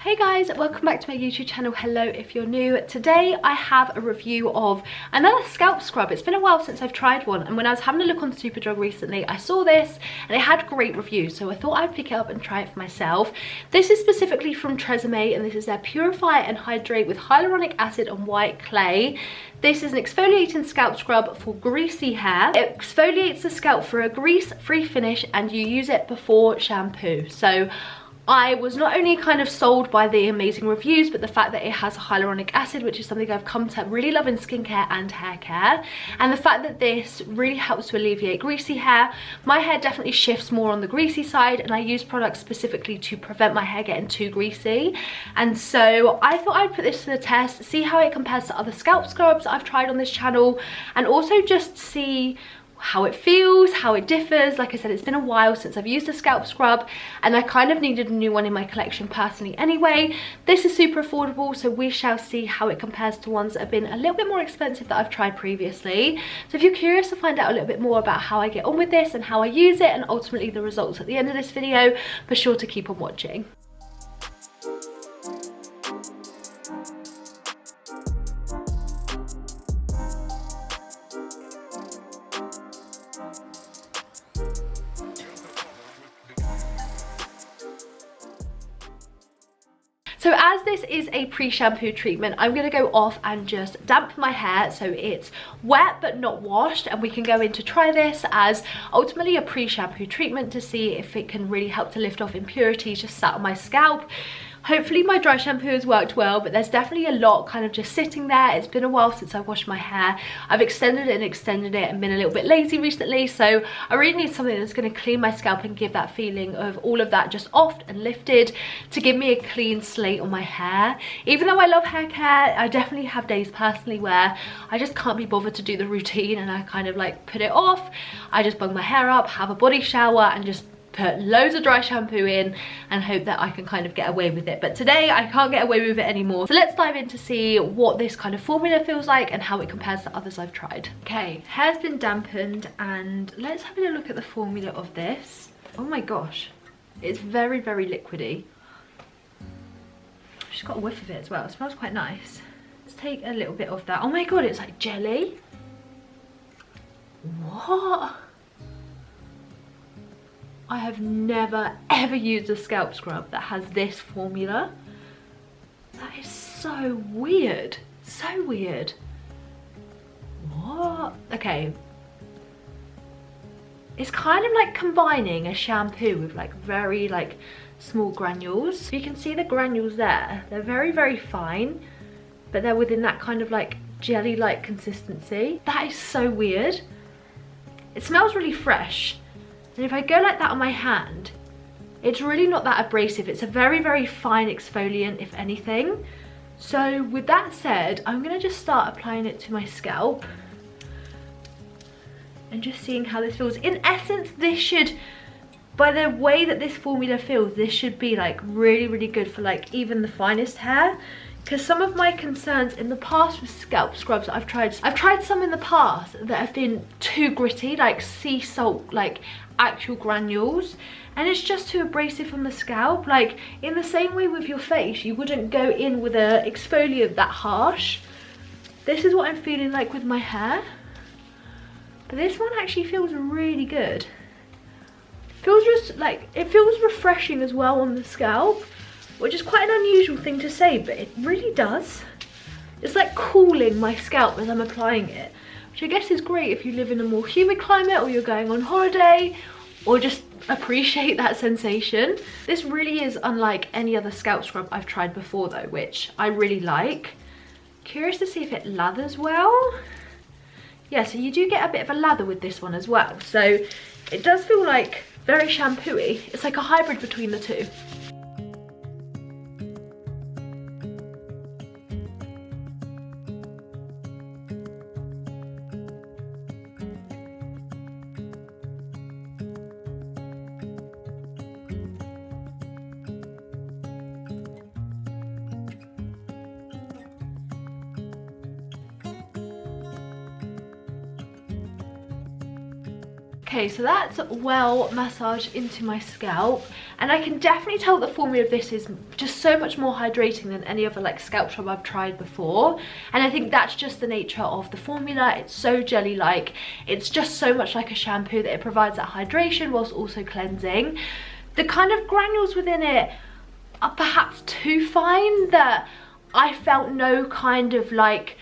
Hey guys, welcome back to my YouTube channel. Hello if you're new. Today I have a review of another scalp scrub. It's been a while since I've tried one, and when I was having a look on Superdrug recently I saw this and it had great reviews, so I thought I'd pick it up and try it for myself. This is specifically from Tresemme and this is their Purify and Hydrate with hyaluronic acid and white clay. This is an exfoliating scalp scrub for greasy hair. It exfoliates the scalp for a grease-free finish and you use it before shampoo. So I was not only kind of sold by the amazing reviews, but the fact that it has hyaluronic acid, which is something I've come to really love in skincare and hair care. And the fact that this really helps to alleviate greasy hair. My hair definitely shifts more on the greasy side, and I use products specifically to prevent my hair getting too greasy. And so I thought I'd put this to the test, see how it compares to other scalp scrubs I've tried on this channel, and also just see how it feels, how it differs. Like I said, it's been a while since I've used a scalp scrub and I kind of needed a new one in my collection personally anyway. This is super affordable, so we shall see how it compares to ones that have been a little bit more expensive that I've tried previously. So if you're curious to find out a little bit more about how I get on with this and how I use it and ultimately the results at the end of this video, be sure to keep on watching. So as this is a pre-shampoo treatment, I'm going to go off and just damp my hair so it's wet but not washed, and we can go in to try this as ultimately a pre-shampoo treatment to see if it can really help to lift off impurities just sat on my scalp. Hopefully my dry shampoo has worked well, but there's definitely a lot kind of just sitting there. It's been a while since I washed my hair. I've extended it and been a little bit lazy recently, so I really need something that's going to clean my scalp and give that feeling of all of that just off and lifted to give me a clean slate on my hair. Even though I love hair care, I definitely have days personally where I just can't be bothered to do the routine and I kind of like put it off. I just bung my hair up, have a body shower and just put loads of dry shampoo in and hope that I can kind of get away with it. But today I can't get away with it anymore. So let's dive in to see what this kind of formula feels like and how it compares to others I've tried. Okay, hair's been dampened and let's have a look at the formula of this. Oh my gosh, it's very, very liquidy. She's got a whiff of it as well. It smells quite nice. Let's take a little bit of that. Oh my god, it's like jelly. What? I have never ever used a scalp scrub that has this formula. That is so weird. So weird. What? Okay. It's kind of like combining a shampoo with like very like small granules. You can see the granules there. They're very, very fine, but they're within that kind of like jelly-like consistency. That is so weird. It smells really fresh. And if I go like that on my hand, it's really not that abrasive. It's a very, very fine exfoliant, if anything. So with that said, I'm gonna just start applying it to my scalp and just seeing how this feels. In essence, this should, by the way that this formula feels, this should be like really, really good for like even the finest hair. Because some of my concerns in the past with scalp scrubs I've tried some in the past that have been too gritty, like sea salt, like actual granules, and it's just too abrasive on the scalp. Like in the same way with your face, you wouldn't go in with a exfoliant that harsh. This is what I'm feeling like with my hair, but this one actually feels really good. Feels just like, it feels refreshing as well on the scalp, which is quite an unusual thing to say, but it really does. It's like cooling my scalp as I'm applying it, which I guess is great if you live in a more humid climate or you're going on holiday or just appreciate that sensation. This really is unlike any other scalp scrub I've tried before though, which I really like. Curious to see if it lathers well. Yeah, so you do get a bit of a lather with this one as well. So it does feel like very shampoo-y. It's like a hybrid between the two. Okay, so that's well massaged into my scalp, and I can definitely tell the formula of this is just so much more hydrating than any other like scalp scrub I've tried before. And I think that's just the nature of the formula. It's so jelly like, it's just so much like a shampoo that it provides that hydration whilst also cleansing. The kind of granules within it are perhaps too fine that I felt no kind of like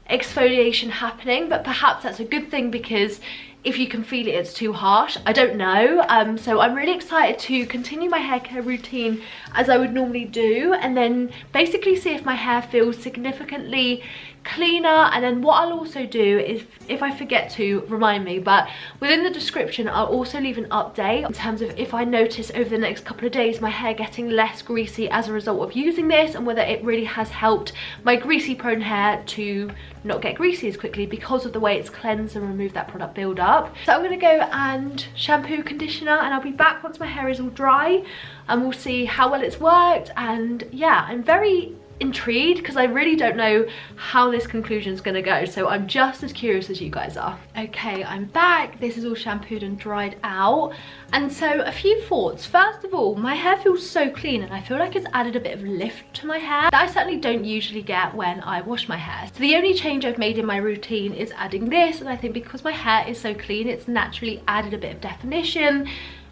exfoliation happening, but perhaps that's a good thing, because if you can feel it, it's too harsh. I don't know. So I'm really excited to continue my hair care routine as I would normally do, and then basically see if my hair feels significantly cleaner. And then what I'll also do is, if I forget to, remind me, but within the description I'll also leave an update in terms of if I notice over the next couple of days my hair getting less greasy as a result of using this, and whether it really has helped my greasy prone hair to not get greasy as quickly because of the way it's cleansed and removed that product buildup. So I'm going to go and shampoo, conditioner, and I'll be back once my hair is all dry, and we'll see how well it's worked. And yeah, I'm very intrigued because I really don't know how this conclusion is going to go, so I'm just as curious as you guys are. Okay, I'm back. This is all shampooed and dried out, and so a few thoughts. First of all, my hair feels so clean, and I feel like it's added a bit of lift to my hair that I certainly don't usually get when I wash my hair. So the only change I've made in my routine is adding this, and I think because my hair is so clean, it's naturally added a bit of definition,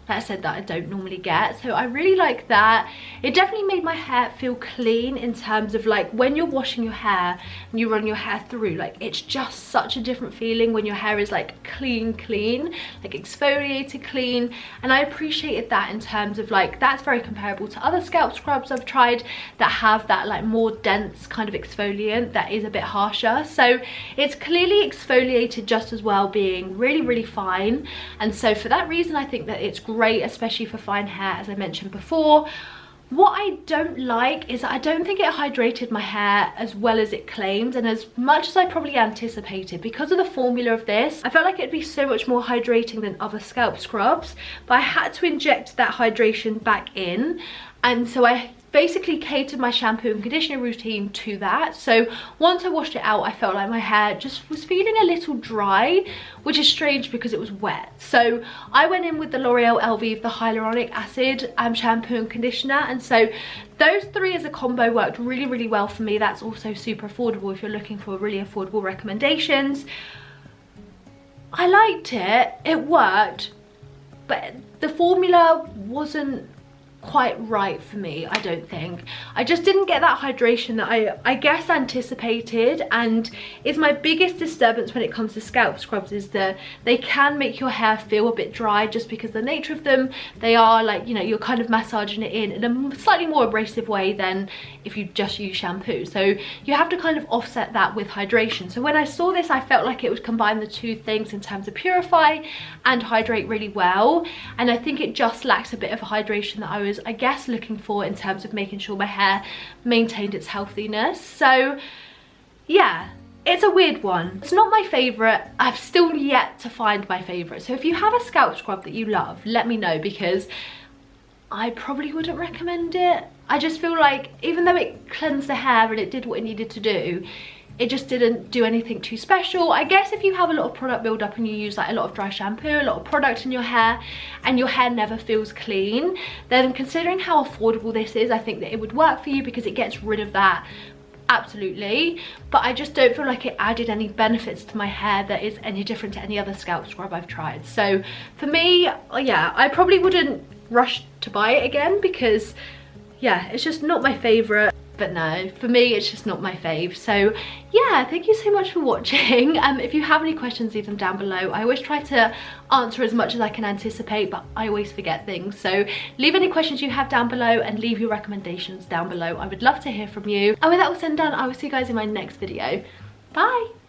like I said, that I don't normally get. So I really like that. It definitely made my hair feel clean in terms of like when you're washing your hair and you run your hair through, like it's just such a different feeling when your hair is like clean, like exfoliated clean. And I appreciated that in terms of like, that's very comparable to other scalp scrubs I've tried that have that like more dense kind of exfoliant that is a bit harsher. So it's clearly exfoliated just as well, being really, really fine. And so for that reason, I think that it's great, especially for fine hair, as I mentioned before. What I don't like is that I don't think it hydrated my hair as well as it claimed, and as much as I probably anticipated. Because of the formula of this, I felt like it'd be so much more hydrating than other scalp scrubs, but I had to inject that hydration back in, and so I basically catered my shampoo and conditioner routine to that. So once I washed it out, I felt like my hair just was feeling a little dry, which is strange because it was wet. So I went in with the L'Oreal Elvive, the hyaluronic acid shampoo and conditioner, and so those three as a combo worked really, really well for me. That's also super affordable if you're looking for really affordable recommendations. I liked it, it worked, but the formula wasn't quite right for me, I don't think. I just didn't get that hydration that I guess anticipated, and it's my biggest disturbance when it comes to scalp scrubs, is that they can make your hair feel a bit dry just because the nature of them. They are like, you know, you're kind of massaging it in a slightly more abrasive way than if you just use shampoo. So you have to kind of offset that with hydration. So when I saw this, I felt like it would combine the two things in terms of purify and hydrate really well, and I think it just lacks a bit of hydration that I was, I guess, looking for in terms of making sure my hair maintained its healthiness. So yeah, it's a weird one. It's not my favorite. I've still yet to find my favorite. So if you have a scalp scrub that you love, let me know, because I probably wouldn't recommend it. I just feel like even though it cleansed the hair and it did what it needed to do, it just didn't do anything too special. I guess if you have a lot of product build-up and you use like a lot of dry shampoo, a lot of product in your hair, and your hair never feels clean, then considering how affordable this is, I think that it would work for you because it gets rid of that, absolutely. But I just don't feel like it added any benefits to my hair that is any different to any other scalp scrub I've tried. So for me, yeah, I probably wouldn't rush to buy it again because, yeah, it's just not my favorite. But no, for me, it's just not my fave. So yeah, thank you so much for watching. If you have any questions, leave them down below. I always try to answer as much as I can anticipate, but I always forget things. So leave any questions you have down below and leave your recommendations down below. I would love to hear from you. And with that all said and done, I will see you guys in my next video. Bye.